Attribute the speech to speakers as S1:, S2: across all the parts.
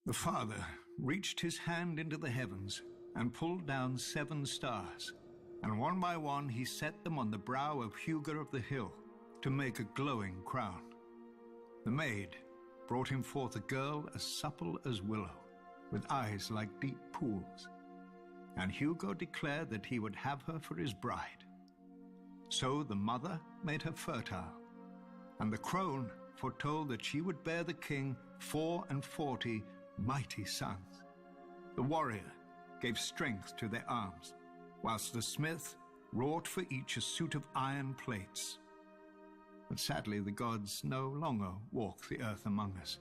S1: The Father reached his hand into the heavens and pulled down 7 stars, and one by one he set them on the brow of Hugo of the hill to make a glowing crown. The maid brought him forth a girl as supple as willow, with eyes like deep pools, and Hugo declared that he would have her for his bride. So the mother made her fertile, and the crone foretold that she would bear the king 44 mighty sons. The warrior gave strength to their arms, whilst the smith wrought for each a suit of iron plates. But sadly the gods no longer walk the earth among us,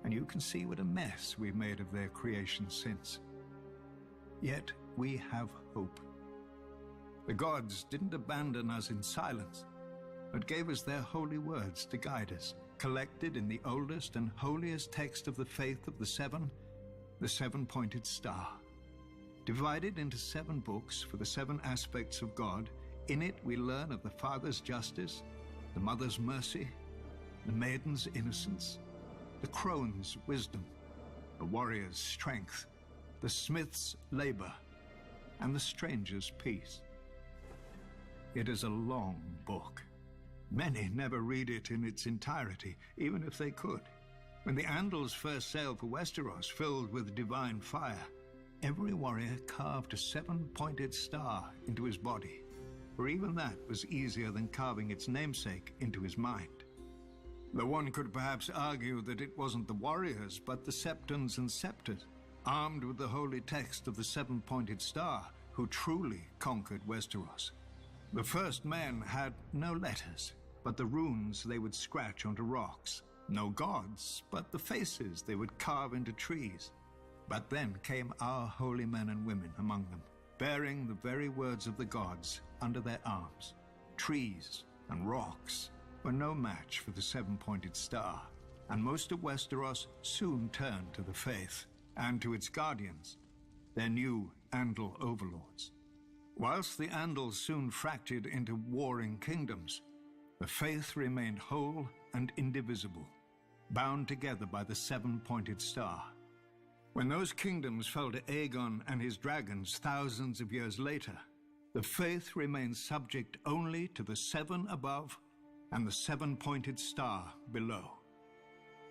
S1: and you can see what a mess we've made of their creation since. Yet we have hope. The gods didn't abandon us in silence, but gave us their holy words to guide us, collected in the oldest and holiest text of the faith of the seven, the 7-pointed star. Divided into 7 books for the 7 aspects of God, in it we learn of the Father's justice, the Mother's mercy, the maiden's innocence, the crone's wisdom, the warrior's strength, the smith's labor, and the stranger's peace. It is a long book. Many never read it in its entirety, even if they could. When the Andals first sailed for Westeros, filled with divine fire, every warrior carved a 7-pointed star into his body, for even that was easier than carving its namesake into his mind. Though one could perhaps argue that it wasn't the warriors, but the septons and septors, armed with the holy text of the 7-pointed star, who truly conquered Westeros. The first men had no letters, but the runes they would scratch onto rocks. No gods, but the faces they would carve into trees. But then came our holy men and women among them, bearing the very words of the gods under their arms. Trees and rocks were no match for the 7-pointed star, and most of Westeros soon turned to the faith and to its guardians, their new Andal overlords. Whilst the Andals soon fractured into warring kingdoms, the faith remained whole and indivisible, bound together by the 7-pointed star. When those kingdoms fell to Aegon and his dragons thousands of years later, the faith remained subject only to the 7 above and the 7-pointed star below.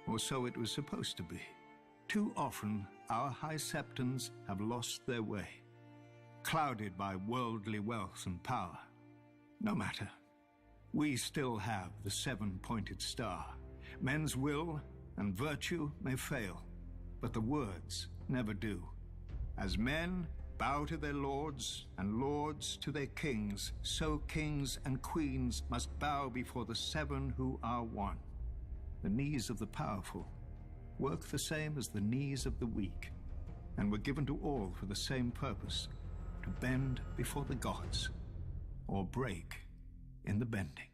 S1: Or so it was supposed to be. Too often, our high septons have lost their way, clouded by worldly wealth and power. No matter. We still have the 7-pointed star. Men's will and virtue may fail, but the words never do. As men bow to their lords and lords to their kings, so kings and queens must bow before the 7 who are one. The knees of the powerful work the same as the knees of the weak, and were given to all for the same purpose, to bend before the gods, or break in the bending.